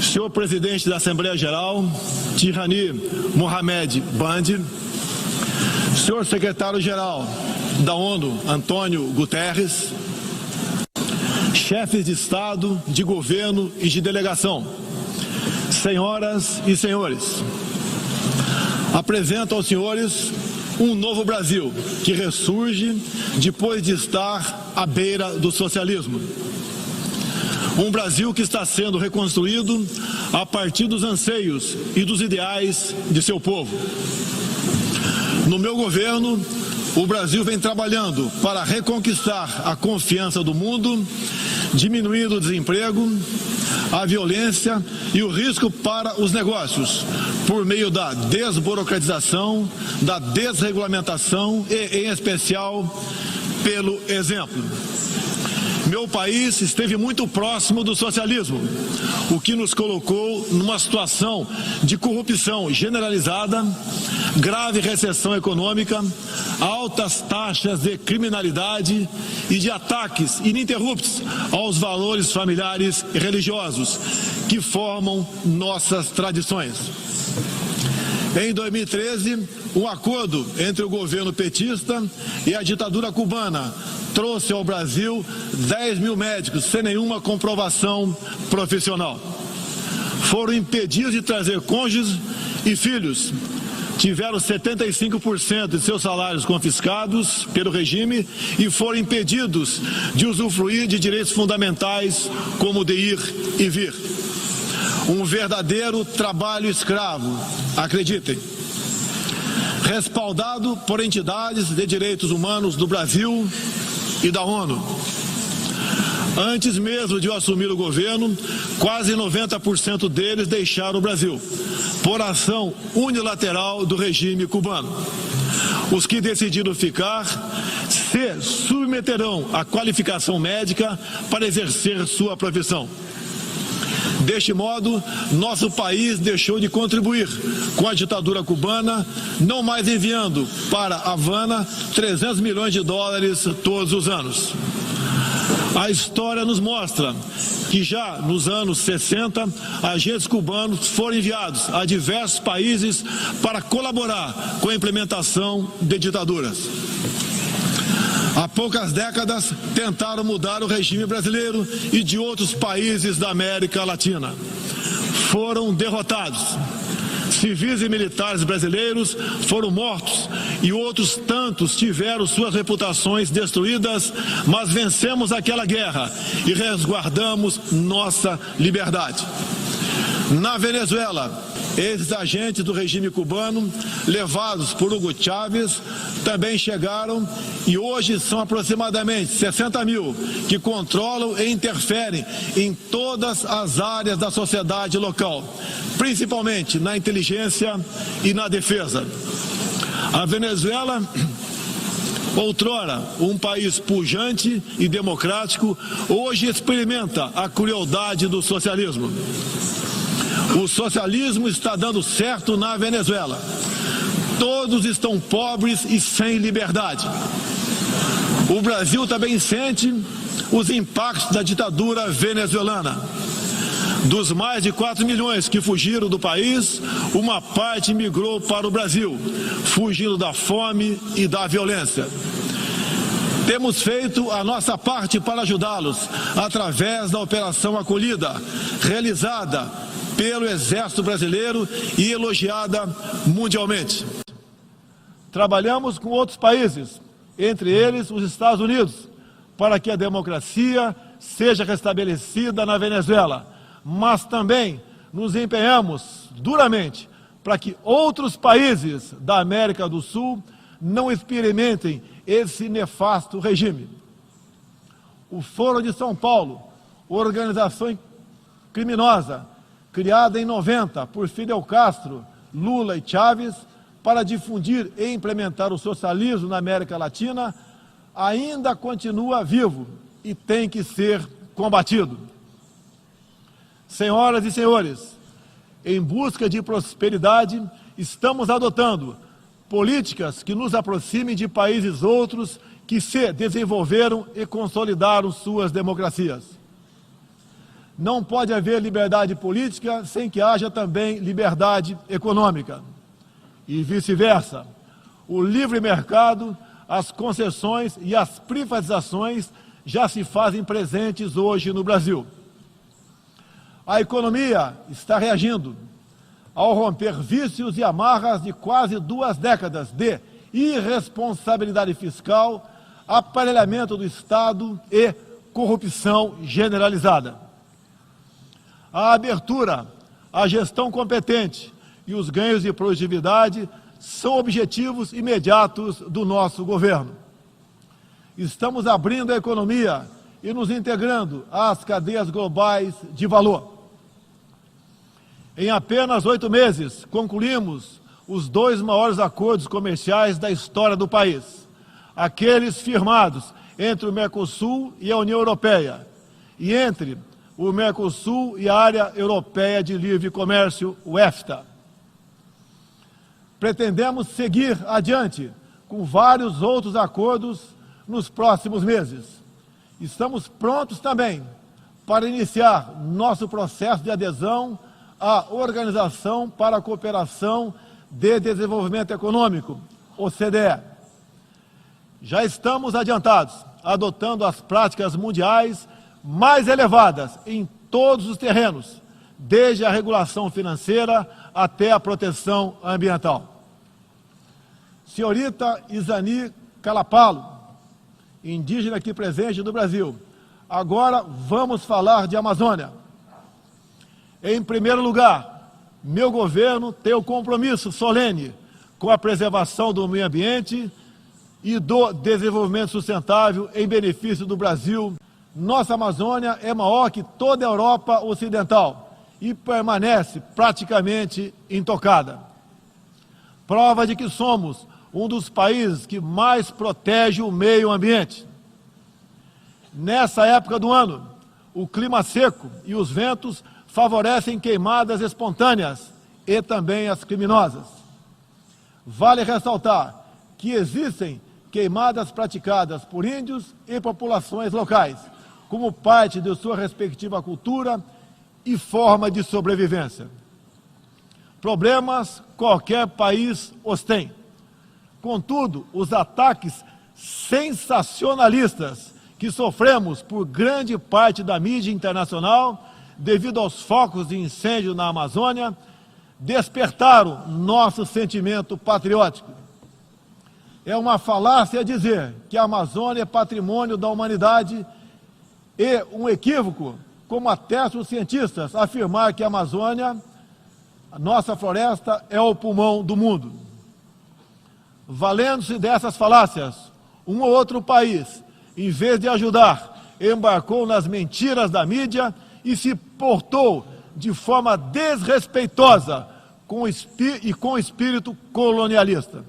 senhor presidente da Assembleia Geral, Tirani Mohamed Bandi, senhor secretário-geral da ONU, Antônio Guterres, chefes de Estado, de governo e de delegação, senhoras e senhores, apresento aos senhores um novo Brasil que ressurge depois de estar à beira do socialismo. Um Brasil que está sendo reconstruído a partir dos anseios e dos ideais de seu povo. No meu governo, o Brasil vem trabalhando para reconquistar a confiança do mundo, diminuindo o desemprego, a violência e o risco para os negócios, por meio da desburocratização, da desregulamentação e, em especial, pelo exemplo. Meu país esteve muito próximo do socialismo, o que nos colocou numa situação de corrupção generalizada, grave recessão econômica, altas taxas de criminalidade e de ataques ininterruptos aos valores familiares e religiosos que formam nossas tradições. Em 2013, um acordo entre o governo petista e a ditadura cubana trouxe ao Brasil 10 mil médicos sem nenhuma comprovação profissional. Foram impedidos de trazer cônjuges e filhos. Tiveram 75% de seus salários confiscados pelo regime e foram impedidos de usufruir de direitos fundamentais como o de ir e vir. Um verdadeiro trabalho escravo, acreditem. Respaldado por entidades de direitos humanos do Brasil e da ONU. Antes mesmo de eu assumir o governo, quase 90% deles deixaram o Brasil, por ação unilateral do regime cubano. Os que decidiram ficar se submeterão à qualificação médica para exercer sua profissão. Deste modo, nosso país deixou de contribuir com a ditadura cubana, não mais enviando para Havana 300 milhões de dólares todos os anos. A história nos mostra que já nos anos 60, agentes cubanos foram enviados a diversos países para colaborar com a implementação de ditaduras. Há poucas décadas, tentaram mudar o regime brasileiro e de outros países da América Latina. Foram derrotados. Civis e militares brasileiros foram mortos e outros tantos tiveram suas reputações destruídas, mas vencemos aquela guerra e resguardamos nossa liberdade. Na Venezuela, esses agentes do regime cubano, levados por Hugo Chávez, também chegaram e hoje são aproximadamente 60 mil que controlam e interferem em todas as áreas da sociedade local, principalmente na inteligência e na defesa. A Venezuela, outrora um país pujante e democrático, hoje experimenta a crueldade do socialismo. O socialismo está dando certo na Venezuela. Todos estão pobres e sem liberdade. O Brasil também sente os impactos da ditadura venezuelana. Dos mais de 4 milhões que fugiram do país, uma parte migrou para o Brasil, fugindo da fome e da violência. Temos feito a nossa parte para ajudá-los através da Operação Acolhida, realizada pelo Exército Brasileiro e elogiada mundialmente. Trabalhamos com outros países, entre eles os Estados Unidos, para que a democracia seja restabelecida na Venezuela, mas também nos empenhamos duramente para que outros países da América do Sul não experimentem esse nefasto regime. O Foro de São Paulo, organização criminosa, criada em 90 por Fidel Castro, Lula e Chávez, para difundir e implementar o socialismo na América Latina, ainda continua vivo e tem que ser combatido. Senhoras e senhores, em busca de prosperidade, estamos adotando políticas que nos aproximem de países outros que se desenvolveram e consolidaram suas democracias. Não pode haver liberdade política sem que haja também liberdade econômica. E vice-versa. O livre mercado, as concessões e as privatizações já se fazem presentes hoje no Brasil. A economia está reagindo ao romper vícios e amarras de quase 2 décadas de irresponsabilidade fiscal, aparelhamento do Estado e corrupção generalizada. A abertura, a gestão competente e os ganhos de produtividade são objetivos imediatos do nosso governo. Estamos abrindo a economia e nos integrando às cadeias globais de valor. Em apenas 8 meses, concluímos os 2 maiores acordos comerciais da história do país, aqueles firmados entre o Mercosul e a União Europeia, e entre o Mercosul e a Área Europeia de Livre Comércio, o EFTA. Pretendemos seguir adiante com vários outros acordos nos próximos meses. Estamos prontos também para iniciar nosso processo de adesão à Organização para a Cooperação de Desenvolvimento Econômico, OCDE. Já estamos adiantados, adotando as práticas mundiais mais elevadas em todos os terrenos, desde a regulação financeira até a proteção ambiental. Senhorita Isani Calapalo, indígena aqui presente no Brasil, agora vamos falar de Amazônia. Em primeiro lugar, meu governo tem o compromisso solene com a preservação do meio ambiente e do desenvolvimento sustentável em benefício do Brasil. Nossa Amazônia é maior que toda a Europa Ocidental e permanece praticamente intocada. Prova de que somos um dos países que mais protege o meio ambiente. Nessa época do ano, o clima seco e os ventos favorecem queimadas espontâneas e também as criminosas. Vale ressaltar que existem queimadas praticadas por índios e populações locais, como parte de sua respectiva cultura e forma de sobrevivência. Problemas qualquer país os tem. Contudo, os ataques sensacionalistas que sofremos por grande parte da mídia internacional, devido aos focos de incêndio na Amazônia, despertaram nosso sentimento patriótico. É uma falácia dizer que a Amazônia é patrimônio da humanidade e um equívoco, como atestam os cientistas, afirmar que a Amazônia, a nossa floresta, é o pulmão do mundo. Valendo-se dessas falácias, um ou outro país, em vez de ajudar, embarcou nas mentiras da mídia e se portou de forma desrespeitosa com espírito colonialista.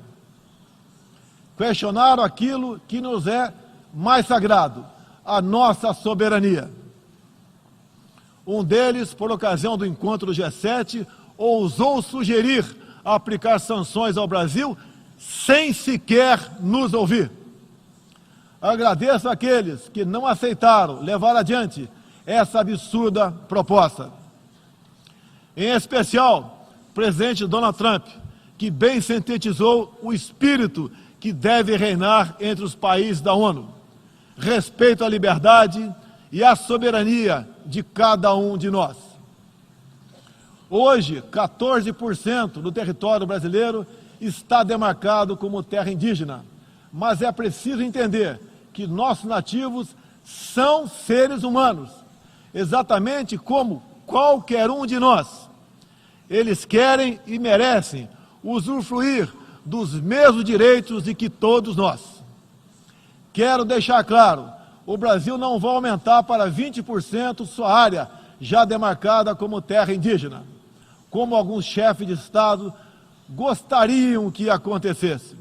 Questionaram aquilo que nos é mais sagrado, a nossa soberania. Um deles, por ocasião do encontro do G7, ousou sugerir aplicar sanções ao Brasil sem sequer nos ouvir. Agradeço àqueles que não aceitaram levar adiante essa absurda proposta. Em especial, o presidente Donald Trump, que bem sintetizou o espírito que deve reinar entre os países da ONU: respeito à liberdade e à soberania de cada um de nós. Hoje, 14% do território brasileiro está demarcado como terra indígena, mas é preciso entender que nossos nativos são seres humanos, exatamente como qualquer um de nós. Eles querem e merecem usufruir dos mesmos direitos de que todos nós. Quero deixar claro, o Brasil não vai aumentar para 20% sua área já demarcada como terra indígena, como alguns chefes de Estado gostariam que acontecesse.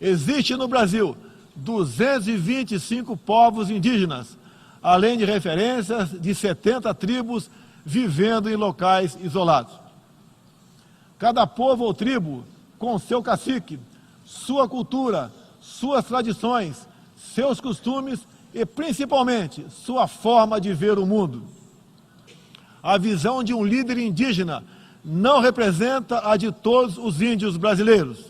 Existe no Brasil 225 povos indígenas, além de referências de 70 tribos vivendo em locais isolados. Cada povo ou tribo, com seu cacique, sua cultura, suas tradições, seus costumes e, principalmente, sua forma de ver o mundo. a visão de um líder indígena não representa a de todos os índios brasileiros.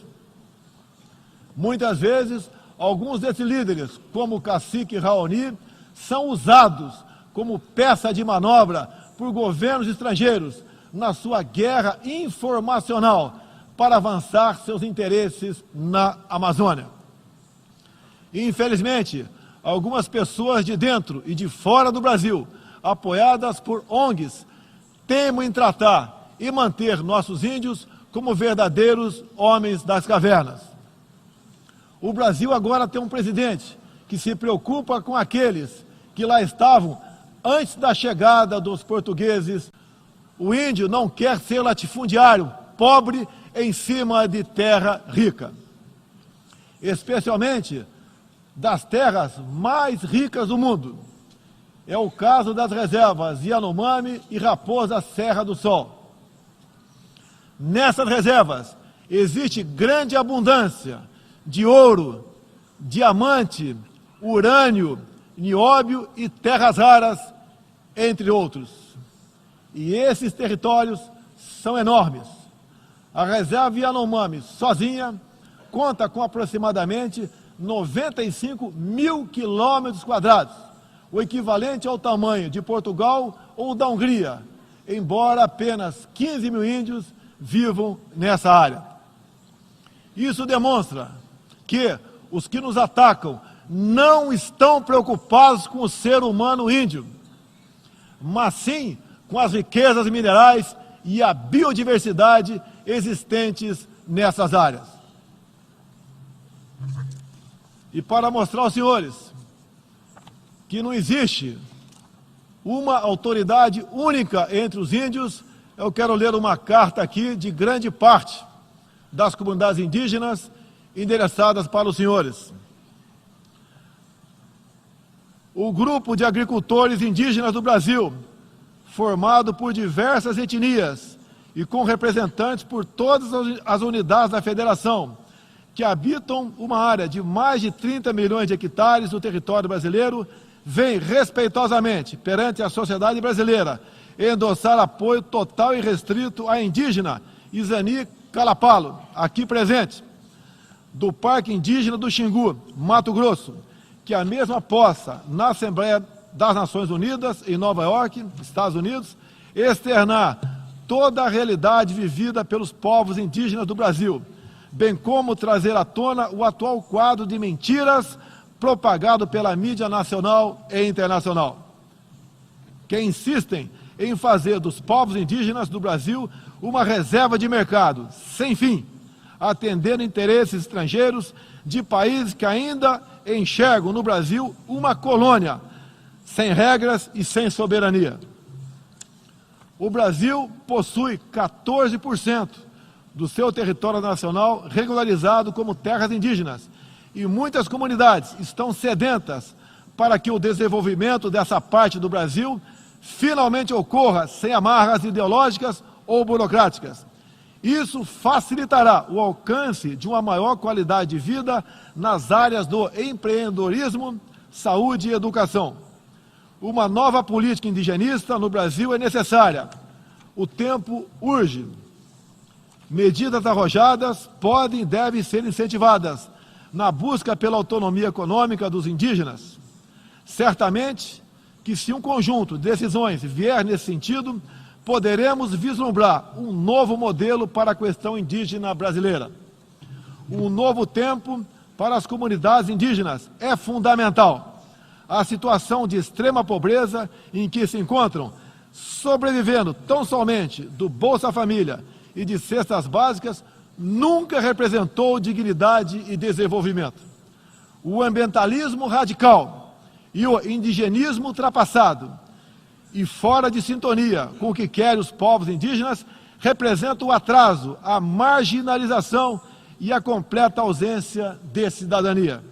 Muitas vezes, alguns desses líderes, como o cacique Raoni, são usados como peça de manobra por governos estrangeiros na sua guerra informacional para avançar seus interesses na Amazônia. Infelizmente, algumas pessoas de dentro e de fora do Brasil, apoiadas por ONGs, temem tratar e manter nossos índios como verdadeiros homens das cavernas. O Brasil agora tem um presidente que se preocupa com aqueles que lá estavam antes da chegada dos portugueses. O índio não quer ser latifundiário, pobre em cima de terra rica. Especialmente das terras mais ricas do mundo. É o caso das reservas Yanomami e Raposa Serra do Sol. Nessas reservas existe grande abundância de ouro, diamante, urânio, nióbio e terras raras, entre outros. E esses territórios são enormes. A reserva Yanomami, sozinha, conta com aproximadamente 95 mil quilômetros quadrados, o equivalente ao tamanho de Portugal ou da Hungria, embora apenas 15 mil índios vivam nessa área. Isso demonstra que os que nos atacam não estão preocupados com o ser humano índio, mas sim com as riquezas minerais e a biodiversidade existentes nessas áreas. E para mostrar aos senhores que não existe uma autoridade única entre os índios, eu quero ler uma carta aqui de grande parte das comunidades indígenas endereçadas para os senhores. O grupo de agricultores indígenas do Brasil, formado por diversas etnias e com representantes por todas as unidades da federação, que habitam uma área de mais de 30 milhões de hectares no território brasileiro, vem respeitosamente perante a sociedade brasileira endossar apoio total e restrito à indígena Izani Calapalo, aqui presente, do Parque Indígena do Xingu, Mato Grosso, que a mesma possa, na Assembleia das Nações Unidas, em Nova York, Estados Unidos, externar toda a realidade vivida pelos povos indígenas do Brasil, bem como trazer à tona o atual quadro de mentiras propagado pela mídia nacional e internacional, que insistem em fazer dos povos indígenas do Brasil uma reserva de mercado, sem fim, atendendo interesses estrangeiros de países que ainda enxergam no Brasil uma colônia, sem regras e sem soberania. O Brasil possui 14% do seu território nacional regularizado como terras indígenas, e muitas comunidades estão sedentas para que o desenvolvimento dessa parte do Brasil finalmente ocorra sem amarras ideológicas ou burocráticas. Isso facilitará o alcance de uma maior qualidade de vida nas áreas do empreendedorismo, saúde e educação. Uma nova política indigenista no Brasil é necessária. O tempo urge. Medidas arrojadas podem e devem ser incentivadas na busca pela autonomia econômica dos indígenas. Certamente que, se um conjunto de decisões vier nesse sentido, poderemos vislumbrar um novo modelo para a questão indígena brasileira. Um novo tempo para as comunidades indígenas é fundamental. A situação de extrema pobreza em que se encontram, sobrevivendo tão somente do Bolsa Família e de cestas básicas, nunca representou dignidade e desenvolvimento. O ambientalismo radical e o indigenismo ultrapassado e fora de sintonia com o que querem os povos indígenas representam o atraso, a marginalização e a completa ausência de cidadania.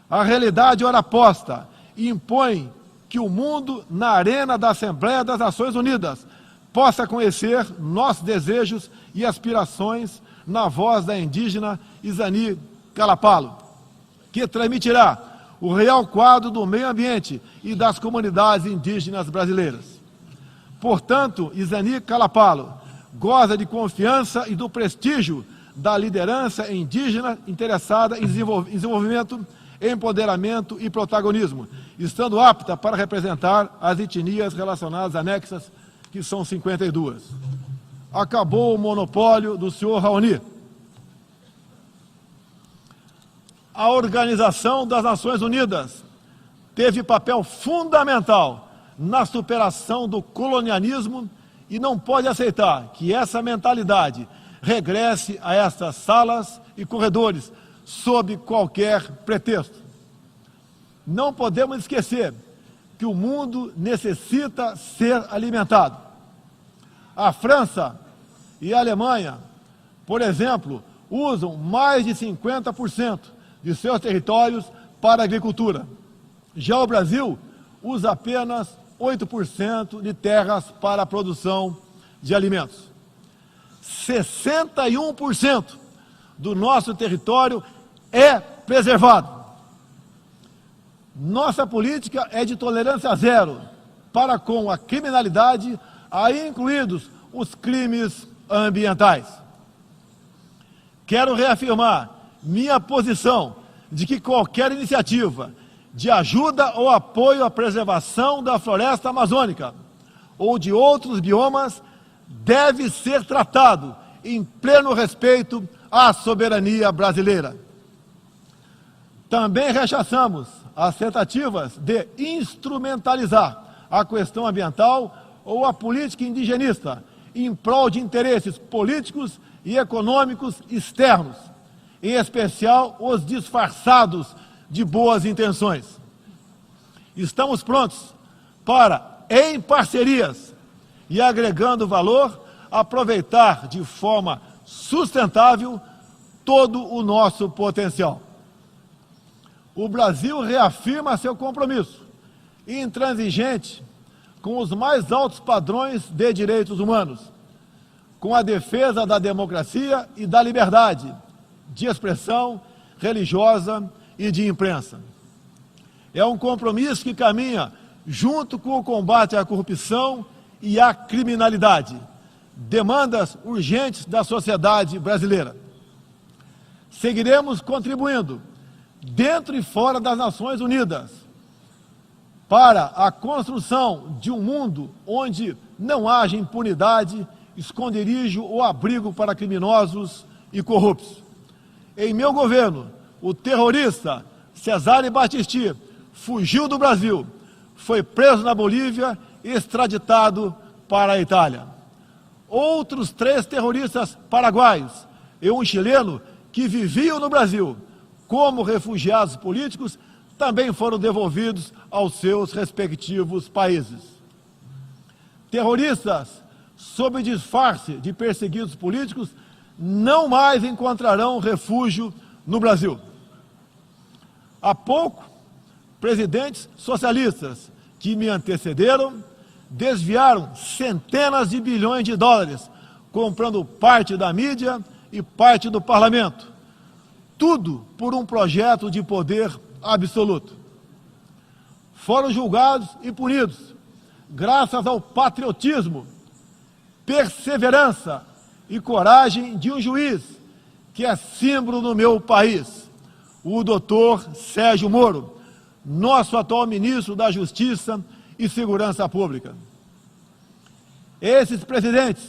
A realidade ora posta impõe que o mundo, na arena da Assembleia das Nações Unidas, possa conhecer nossos desejos e aspirações na voz da indígena Izani Calapalo, que transmitirá o real quadro do meio ambiente e das comunidades indígenas brasileiras. Portanto, Izani Calapalo goza de confiança e do prestígio da liderança indígena interessada em desenvolvimento, empoderamento e protagonismo, estando apta para representar as etnias relacionadas anexas, que são 52. Acabou o monopólio do senhor Raoni. A Organização das Nações Unidas teve papel fundamental na superação do colonialismo e não pode aceitar que essa mentalidade regresse a estas salas e corredores sob qualquer pretexto. Não podemos esquecer que o mundo necessita ser alimentado. A França e a Alemanha, por exemplo, usam mais de 50% de seus territórios para a agricultura. Já o Brasil usa apenas 8% de terras para a produção de alimentos. 61% do nosso território é preservado. Nossa política é de tolerância zero para com a criminalidade, aí incluídos os crimes ambientais. Quero reafirmar minha posição de que qualquer iniciativa de ajuda ou apoio à preservação da floresta amazônica ou de outros biomas deve ser tratado em pleno respeito à soberania brasileira. Também rechaçamos as tentativas de instrumentalizar a questão ambiental ou a política indigenista em prol de interesses políticos e econômicos externos, em especial os disfarçados de boas intenções. Estamos prontos para, em parcerias e agregando valor, aproveitar de forma sustentável todo o nosso potencial. O Brasil reafirma seu compromisso intransigente com os mais altos padrões de direitos humanos, com a defesa da democracia e da liberdade de expressão religiosa e de imprensa. É um compromisso que caminha junto com o combate à corrupção e à criminalidade, demandas urgentes da sociedade brasileira. Seguiremos contribuindo, dentro e fora das Nações Unidas, para a construção de um mundo onde não haja impunidade, esconderijo ou abrigo para criminosos e corruptos. Em meu governo, o terrorista Cesare Battisti fugiu do Brasil, foi preso na Bolívia e extraditado para a Itália. Outros 3 terroristas paraguaios e um chileno que viviam no Brasil como refugiados políticos também foram devolvidos aos seus respectivos países. Terroristas, sob disfarce de perseguidos políticos, não mais encontrarão refúgio no Brasil. Há pouco, presidentes socialistas que me antecederam desviaram centenas de bilhões de dólares, comprando parte da mídia e parte do parlamento. Tudo por um projeto de poder absoluto. Foram julgados e punidos, graças ao patriotismo, perseverança e coragem de um juiz que é símbolo no meu país, o doutor Sérgio Moro, nosso atual ministro da Justiça e Segurança Pública. Esses presidentes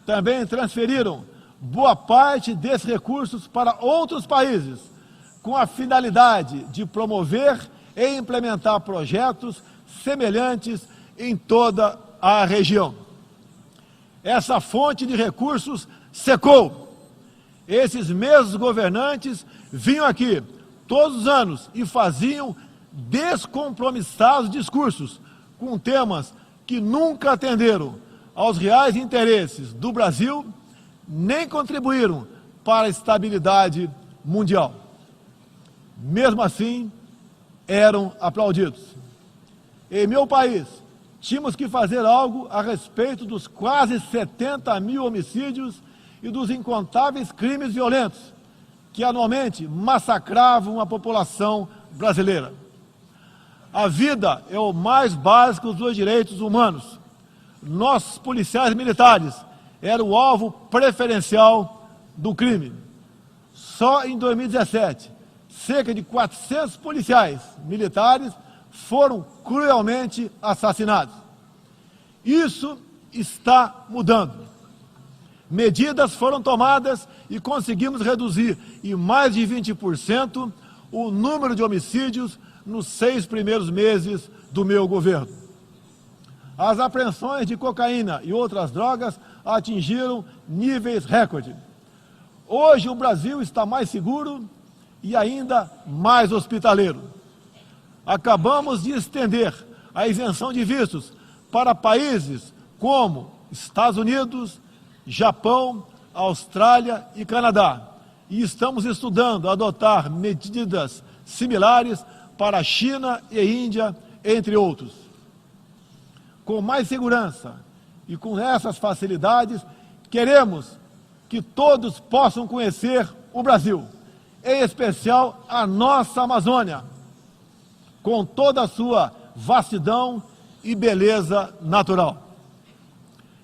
também transferiram boa parte desses recursos para outros países, com a finalidade de promover e implementar projetos semelhantes em toda a região. Essa fonte de recursos secou. Esses mesmos governantes vinham aqui todos os anos e faziam descompromissados discursos com temas que nunca atenderam aos reais interesses do Brasil, nem contribuíram para a estabilidade mundial. Mesmo assim, eram aplaudidos. Em meu país, tínhamos que fazer algo a respeito dos quase 70 mil homicídios e dos incontáveis crimes violentos que anualmente massacravam a população brasileira. A vida é o mais básico dos direitos humanos. nossos policiais militares eram o alvo preferencial do crime. Só em 2017, cerca de 400 policiais militares foram cruelmente assassinados. Isso está mudando. Medidas foram tomadas e conseguimos reduzir em mais de 20% o número de homicídios nos 6 primeiros meses do meu governo. As apreensões de cocaína e outras drogas atingiram níveis recorde. Hoje o Brasil está mais seguro e ainda mais hospitaleiro. Acabamos de estender a isenção de vistos para países como Estados Unidos, Japão, Austrália e Canadá. E estamos estudando adotar medidas similares para a China e Índia, entre outros. Com mais segurança e com essas facilidades, queremos que todos possam conhecer o Brasil, em especial a nossa Amazônia, com toda a sua vastidão e beleza natural.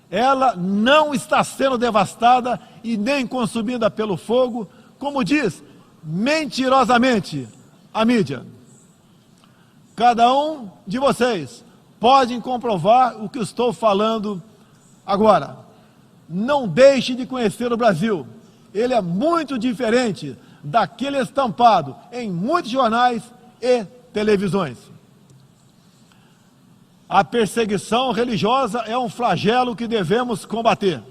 Ela não está sendo devastada e nem consumida pelo fogo, como diz mentirosamente a mídia. Cada um de vocês pode comprovar o que estou falando agora. Não deixe de conhecer o Brasil. Ele é muito diferente daquele estampado em muitos jornais e televisões. A perseguição religiosa é um flagelo que devemos combater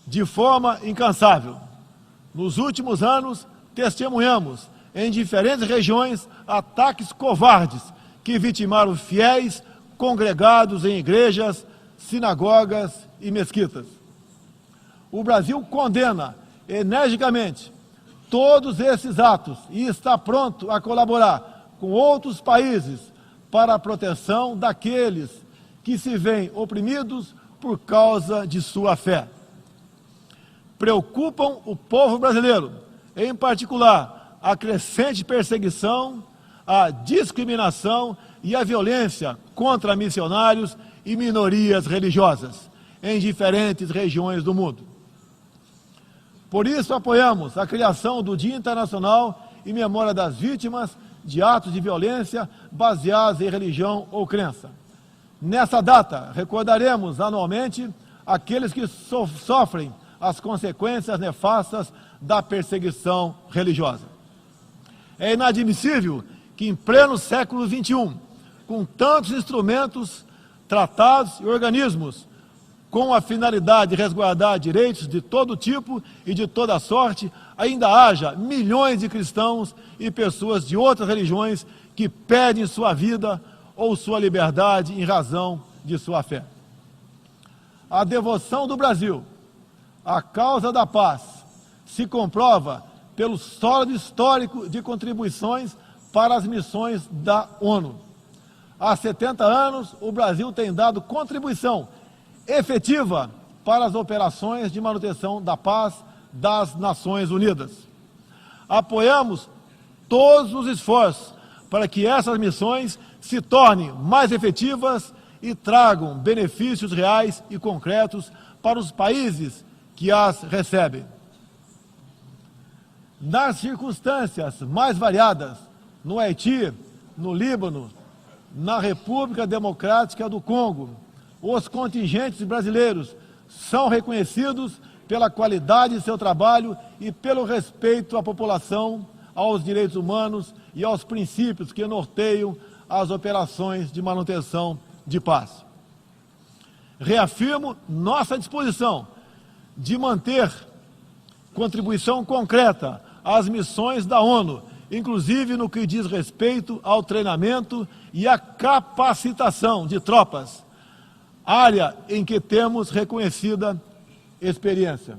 de forma incansável. Nos últimos anos, testemunhamos em diferentes regiões ataques covardes que vitimaram fiéis congregados em igrejas, sinagogas e mesquitas. O Brasil condena energicamente todos esses atos e está pronto a colaborar com outros países para a proteção daqueles que se veem oprimidos por causa de sua fé. Preocupam o povo brasileiro, em particular, a crescente perseguição, a discriminação e a violência contra missionários e minorias religiosas em diferentes regiões do mundo. Por isso, apoiamos a criação do Dia Internacional em memória das vítimas de atos de violência baseados em religião ou crença. Nessa data, recordaremos anualmente aqueles que sofrem as consequências nefastas da perseguição religiosa. É inadmissível que, em pleno século XXI, com tantos instrumentos, tratados e organismos com a finalidade de resguardar direitos de todo tipo e de toda sorte, ainda haja milhões de cristãos e pessoas de outras religiões que perdem sua vida ou sua liberdade em razão de sua fé. A devoção do Brasil à causa da paz se comprova pelo sólido histórico de contribuições para as missões da ONU. Há 70 anos, o Brasil tem dado contribuição efetiva para as operações de manutenção da paz das Nações Unidas. Apoiamos todos os esforços para que essas missões se tornem mais efetivas e tragam benefícios reais e concretos para os países que as recebem. Nas circunstâncias mais variadas, no Haiti, no Líbano, na República Democrática do Congo, os contingentes brasileiros são reconhecidos pela qualidade de seu trabalho e pelo respeito à população, aos direitos humanos e aos princípios que norteiam as operações de manutenção de paz. Reafirmo nossa disposição de manter contribuição concreta às missões da ONU, inclusive no que diz respeito ao treinamento e à capacitação de tropas, área em que temos reconhecida experiência.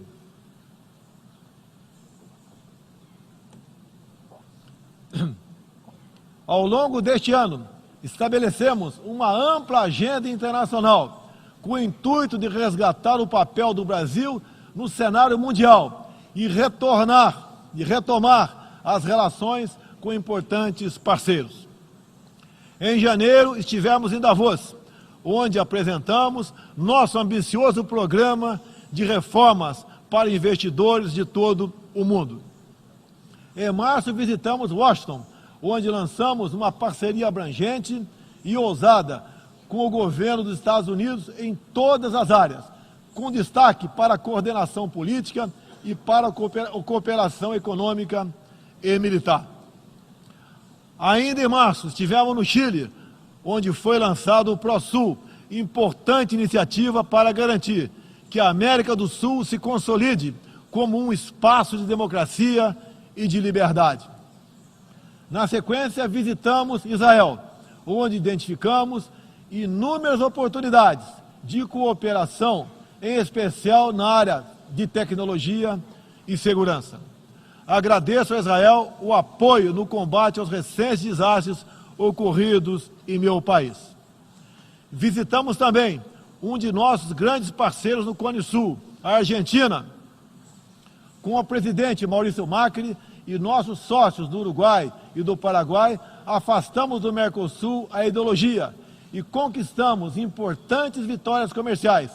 Ao longo deste ano, estabelecemos uma ampla agenda internacional com o intuito de resgatar o papel do Brasil no cenário mundial e retomar as relações com importantes parceiros. Em janeiro, estivemos em Davos, onde apresentamos nosso ambicioso programa de reformas para investidores de todo o mundo. Em março, visitamos Washington, onde lançamos uma parceria abrangente e ousada com o governo dos Estados Unidos em todas as áreas, com destaque para a coordenação política e para a cooperação econômica e militar. Ainda em março, estivemos no Chile, onde foi lançado o ProSul, importante iniciativa para garantir que a América do Sul se consolide como um espaço de democracia e de liberdade. Na sequência, visitamos Israel, onde identificamos inúmeras oportunidades de cooperação, em especial na área de tecnologia e segurança. Agradeço a Israel o apoio no combate aos recentes desastres ocorridos em meu país. Visitamos também um de nossos grandes parceiros no Cone Sul, a Argentina, com o presidente Maurício Macri e nossos sócios do Uruguai e do Paraguai, afastamos do Mercosul a ideologia e conquistamos importantes vitórias comerciais,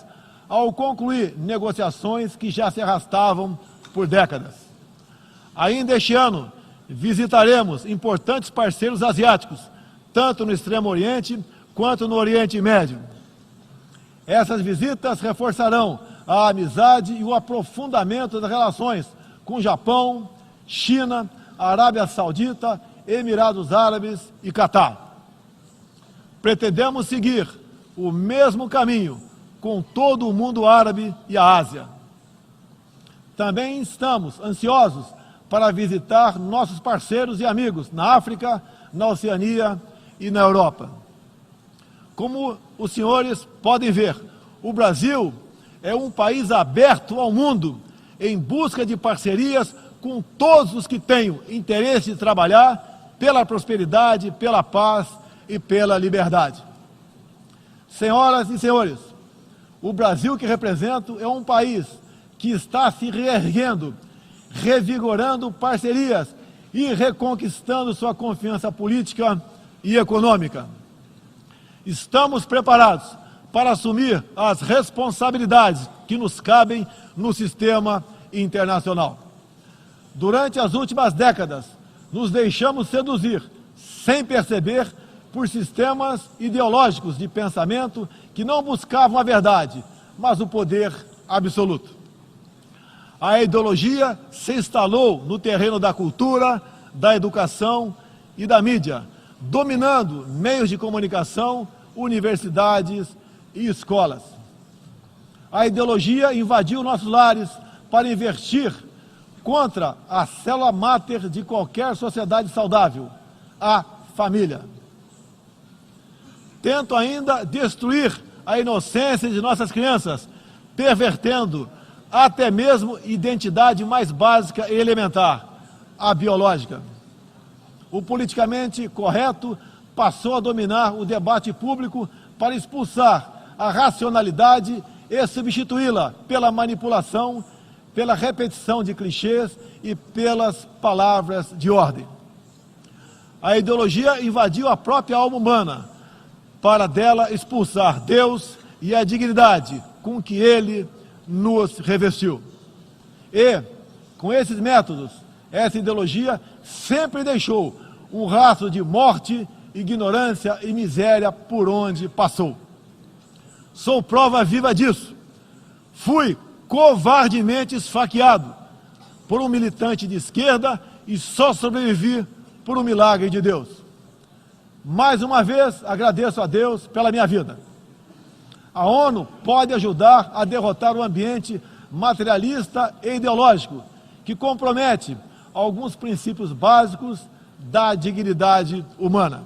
ao concluir negociações que já se arrastavam por décadas. Ainda este ano, visitaremos importantes parceiros asiáticos, tanto no Extremo Oriente quanto no Oriente Médio. Essas visitas reforçarão a amizade e o aprofundamento das relações com Japão, China, Arábia Saudita, Emirados Árabes e Catar. Pretendemos seguir o mesmo caminho com todo o mundo árabe e a Ásia. Também estamos ansiosos para visitar nossos parceiros e amigos na África, na Oceania e na Europa. Como os senhores podem ver, o Brasil é um país aberto ao mundo, em busca de parcerias com todos os que tenham interesse de trabalhar pela prosperidade, pela paz e pela liberdade. Senhoras e senhores, o Brasil que represento é um país que está se reerguendo, revigorando parcerias e reconquistando sua confiança política e econômica. Estamos preparados para assumir as responsabilidades que nos cabem no sistema internacional. Durante as últimas décadas, nos deixamos seduzir, sem perceber, por sistemas ideológicos de pensamento que não buscavam a verdade, mas o poder absoluto. A ideologia se instalou no terreno da cultura, da educação e da mídia, dominando meios de comunicação, universidades e escolas. A ideologia invadiu nossos lares para investir contra a célula máter de qualquer sociedade saudável, a família. Tento ainda destruir a inocência de nossas crianças, pervertendo até mesmo identidade mais básica e elementar, a biológica. O politicamente correto passou a dominar o debate público para expulsar a racionalidade e substituí-la pela manipulação, pela repetição de clichês e pelas palavras de ordem. A ideologia invadiu a própria alma humana, para dela expulsar Deus e a dignidade com que Ele nos revestiu. E, com esses métodos, essa ideologia sempre deixou um rastro de morte, ignorância e miséria por onde passou. Sou prova viva disso. Fui covardemente esfaqueado por um militante de esquerda e só sobrevivi por um milagre de Deus. Mais uma vez, agradeço a Deus pela minha vida. A ONU pode ajudar a derrotar o ambiente materialista e ideológico que compromete alguns princípios básicos da dignidade humana.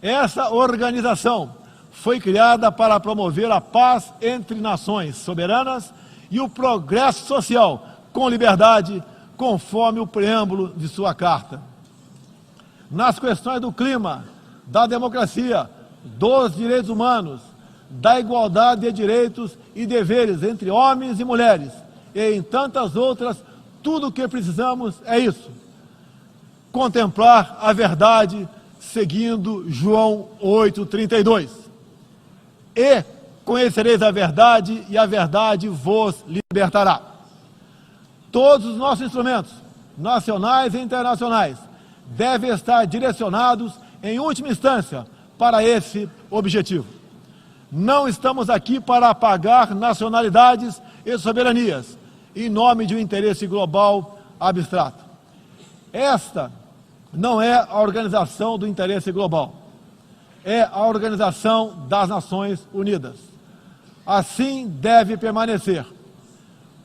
Essa organização foi criada para promover a paz entre nações soberanas e o progresso social com liberdade, conforme o preâmbulo de sua carta. Nas questões do clima, da democracia, dos direitos humanos, da igualdade de direitos e deveres entre homens e mulheres, e em tantas outras, tudo o que precisamos é isso: contemplar a verdade seguindo João 8,32. e conhecereis a verdade, e a verdade vos libertará. Todos os nossos instrumentos, nacionais e internacionais, devem estar direcionados, em última instância, para esse objetivo. Não estamos aqui para apagar nacionalidades e soberanias, em nome de um interesse global abstrato. Esta não é a organização do interesse global, é a Organização das Nações Unidas. Assim deve permanecer,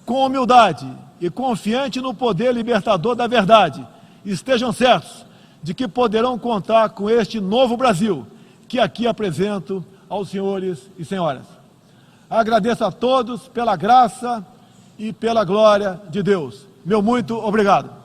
com humildade e confiante no poder libertador da verdade. Estejam certos de que poderão contar com este novo Brasil, que aqui apresento aos senhores e senhoras. Agradeço a todos pela graça e pela glória de Deus. Meu muito obrigado.